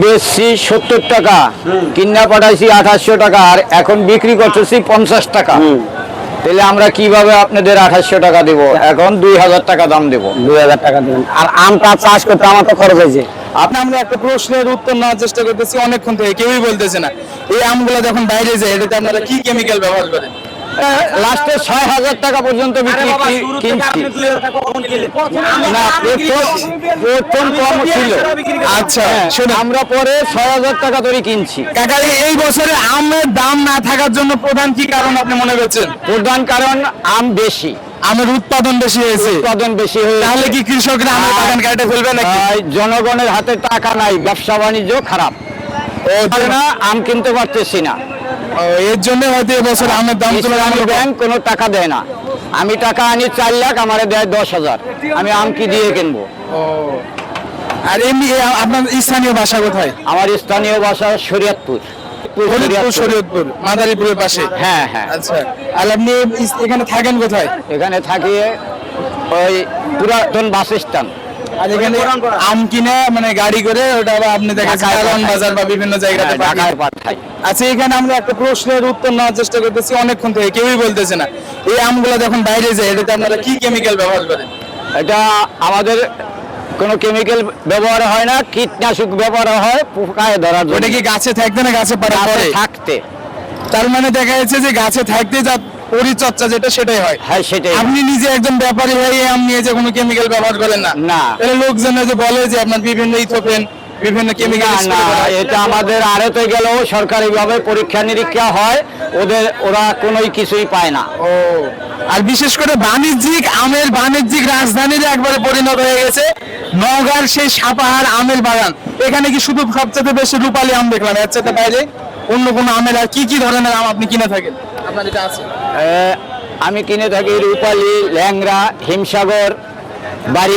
বেচছি 70 টাকা, কিনা পাঠাইছি 2800 টাকা, আর এখন বিক্রি করতেছি 50 টাকা। তাহলে আমরা কিভাবে আপনাদের 2800 টাকা দেব? এখন 2000 টাকা দাম দেব। 2000 টাকা দেবেন। আর আমটা চাষ করতে আমার তো খরচ হয়েছে। আমরা একটা প্রশ্নের উত্তর নেওয়ার চেষ্টা করতেছি অনেকক্ষণ থেকে, কেউই বলতেছে না। এই আমগুলো যখন বাইরে যায় এটাতে আপনারা কি কেমিক্যাল ব্যবহার করেন? লাস্টে 6000 টাকা পর্যন্ত বিক্রি কিনছি। না, প্রথম কম ছিল। আচ্ছা, আমরা পরে 6000 টাকা ধরে কিনছি। কাকা এই বছরে আমের দাম না থাকার জন্য প্রধান কি কারণ আপনি মনে করছেন? প্রধান কারণ আম বেশি, আমের উৎপাদন বেশি হয়েছে। উৎপাদন বেশি হয়ে তাহলে কি কৃষকরা আমের বাগান কাটে ফেলবে নাকি? জনগণের হাতে টাকা নাই, ব্যবসা বাণিজ্য খারাপ, না আম কিনতে পারতেছি না। এর জন্য হয়তো এবছর আমের দাম ব্যাংক কোনো টাকা দেয় না। আমি টাকা আনি 4 লাখ, আমারে দেয় 10,000। আমি আম কি দিয়ে কিনবো? আর এমনি আপনার স্থানীয় বাসা কোথায়? আমার স্থানীয় বাসা শরীয়তপুর, শরীয়তপুর মাদারীপুরের পাশে। হ্যাঁ হ্যাঁ। আচ্ছা, আর আপনি এখানে থাকেন কোথায়? এখানে থাকি ওই পুরাতন বাস স্ট্যান্ড। আর এখানে আম কিনে মানে গাড়ি করে ওটা আবার আপনি দেখেন কারণ বাজার বা বিভিন্ন জায়গাতে পাঠাই। আচ্ছা, এখানে আমরা একটা প্রশ্নের উত্তর নেওয়ার চেষ্টা করতেছি অনেকক্ষণ থেকে, কেউই বলতেছে না। এই আমগুলো যখন বাইরে যায় এটাতে আপনারা কি কেমিক্যাল ব্যবহার করেন? এটা আমাদের কোনো কেমিক্যাল ব্যবহার হয় না, কীটনাশক ব্যবহার হয় পোকায় ধরার জন্য। ওটা কি গাছে থাকতে না গাছে পাড়া পরে থাকতে? তার মানে দেখা যাচ্ছে যে গাছে থাকতে যা পরিচর্যা যেটা সেটাই হয়। হ্যাঁ, সেটাই। আপনি নিজে একজন ব্যাপারী হয়ে আম নিয়ে যে কোনো কেমিক্যাল ব্যবহার করেন না? না। তাহলে লোকজন যে বলে যে আপনার বিভিন্ন ইথোপেন বিভিন্ন কেমিক্যাল। না, এটা আমাদের আড়তে গেলেও সরকারিভাবে পরীক্ষা নিরীক্ষা হয়, ওরা কোনোই কিছুই পায় না। ও, আর বিশেষ করে বাণিজ্যিক আমের বাণিজ্যিক রাজধানীর একবারে পরিণত হয়ে গেছে নওগাঁর সেই সাপাহার আমের বাগান। এখানে কি শুধু সবচেয়ে বেশি রূপালী আম দেখলাম, এর চাইতে বাইরে অন্য কোনো আমের আর কি কি ধরনের আম আপনি কিনে থাকেন? আপনার এটা আছে? আমি কিনে থাকি রূপালী, ল্যাংড়া, হিমসাগর।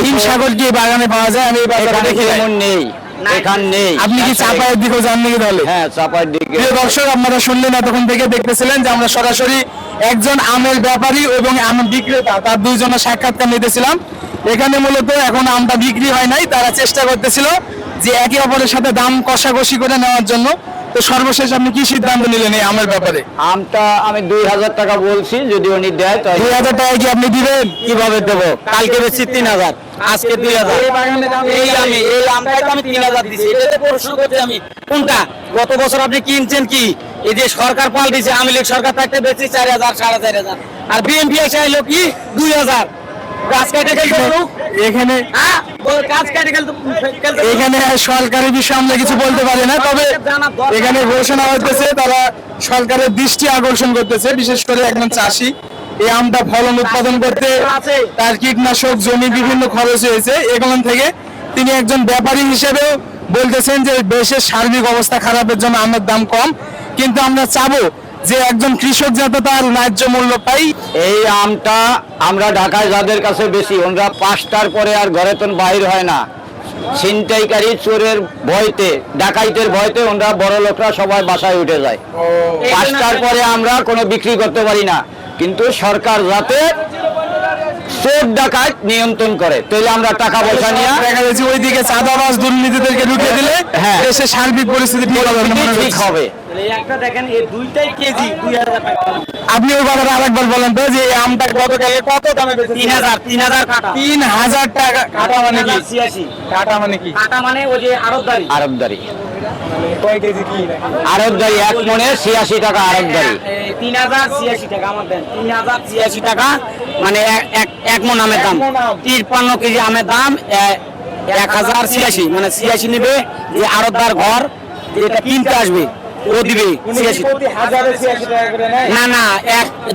হিমসাগর কি বাগানে পাওয়া যায়? আমি নেই, এখান নেই। আপনি কি চাপায়ের দিকে যান নাকি তাহলে? হ্যাঁ, চাপায়ের দিকে। প্রিয় দর্শক, আপনারা শুনলেন, এতক্ষণ থেকে দেখতেছিলেন যে আমরা সরাসরি একজন আমের ব্যাপারী এবং আম বিক্রেতা তার দুইজনের সাক্ষাৎকার নিতেছিলাম। এখানে মূলত এখন আমটা বিক্রি হয় নাই, তারা চেষ্টা করতেছিল যে একে অপরের সাথে দাম কষাকষি করে নেওয়ার জন্য। তো সর্বশেষ আপনি কি সিদ্ধান্ত নিলেন এই আমের ব্যাপারে? আমটা আমি 2000 টাকা বলছি, যদি উনি দেয় তাই। 2000 টাকা কি আপনি দিবেন? কিভাবে দেবো? কালকে বেশি 3000, আজকে 2000। এই আমটাই তো আমি 3000 দিছি। এটাতে প্রশ্ন করতে আমি কোনটা? গত বছর আপনি কিনছেন কি? এই যে সরকার পাল্টেছে, আওয়ামী লীগ সরকার থাকতে বেশি 4000 4500, আর বিএনপি এসে আইলো কি 2000। গাছ কেটে গেল এখানে গাছ কেটে গেল। এখানে সরকারি বিষয়ে আমরা কিছু বলতে পারি না, তবে এখানে ঘোষণা হইতেছে তারা সরকারের দৃষ্টি আকর্ষণ করতেছে, বিশেষ করে একজন চাষি এই আমটা ফলন উৎপাদন করতে তার কীটনাশক জমি বিভিন্ন খরচ হয়েছে। এখান থেকে তিনি একজন ব্যাপারী হিসেবে বলতেছেন যে দেশের সার্বিক অবস্থা খারাপের জন্য আমের দাম কম, কিন্তু আমরা চাবো যে একজন কৃষক যাতে তার ন্যায্য মূল্য পাই। এই আমটা আমরা ঢাকায় যাদের কাছে বেশি, ওরা 5টার পরে আর ঘরে তো বাইর হয় না। ছিনতাইকারী চোরের ভয়তে, ডাকাইতের ভয়তে ওরা বড় লোকরা সবাই বাসায় উঠে যায়। 5টার পরে আমরা কোনো বিক্রি করতে পারি না, কিন্তু সরকার যাতে চোর ডাকাত নিয়ন্ত্রণ করে, তাহলে আমরা টাকা পয়সা নিয়ে দেখা যাচ্ছে ওইদিকে চাঁদাবাজ দুর্নীতিদেরকে ঢুকে দিলে হ্যাঁ, দেশের সার্বিক পরিস্থিতি ঠিক হবে। একটা দেখেন এই দুইটাই কেজি 2000 টাকা। আপনি ওই কথাটা আরেকবার বলেন তো, যে এই আমটা কত দামে বেচেছেন? 3000 কাটা। 3000 টাকা কাটা মানে কি? 86 কাটা মানে কি? কাটা মানে ওই যে আরবদারি। কয় কেজি কি? আরবদারি 1 মনে 86 টাকা আরবদারি। 3086 টাকা আমার দেন। 3086 টাকা মানে এক মণ আমের দাম। 53 কেজি আমের দাম 1086, মানে 86 নেবে যে আড়তদার ঘর যেটা কিনতে আসবে ও দিবে 86। প্রতি হাজারে 86 টাকা করে নেয়? না না,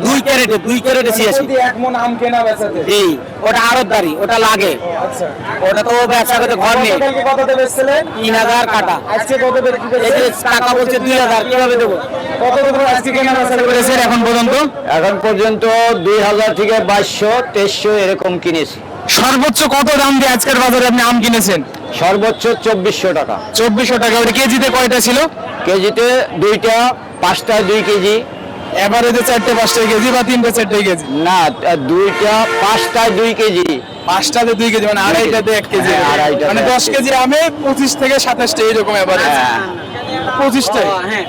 2 ক্যারেটে 86। প্রতি এক মণ আম কেনা বেচাতে? এই ওটা আড়তদারি, ওটা লাগে। আচ্ছা, ওটা তো ব্যবসা করতে ঘর নেই। কালকে কততে বেচছিলেন? 3000 কাটা। আজকে কত বিক্রি এই যে করছেন? টাকা বলছে 2000, কিভাবে দেবো? কত করে আজকে কেনা বেচা করেছেন এখন পর্যন্ত? এখন পর্যন্ত 2000 থেকে 2200 2300 এরকম কিনেছি। সর্বোচ্চ কত দাম দিয়ে আজকের বাজারে আপনি আম কিনেছেন? সর্বোচ্চ 2400 টাকা। 2400 টাকা। ওটা কেজিতে কয়টা ছিল? কেজিতে 2টা, 5টায় 2 কেজি, এভারেজে 4-5 কেজি বা 3-4 কেজি? না, দুইটা 5টায় 2 কেজি। 5টাতে 2 কেজি মানে আড়াইটাতে 1 কেজি, হ্যাঁ, আড়াইটাতে মানে 10 এক কেজি আমে 25 থেকে 27টা এইরকম এভারেজ। হ্যাঁ। 25টাই। হ্যাঁ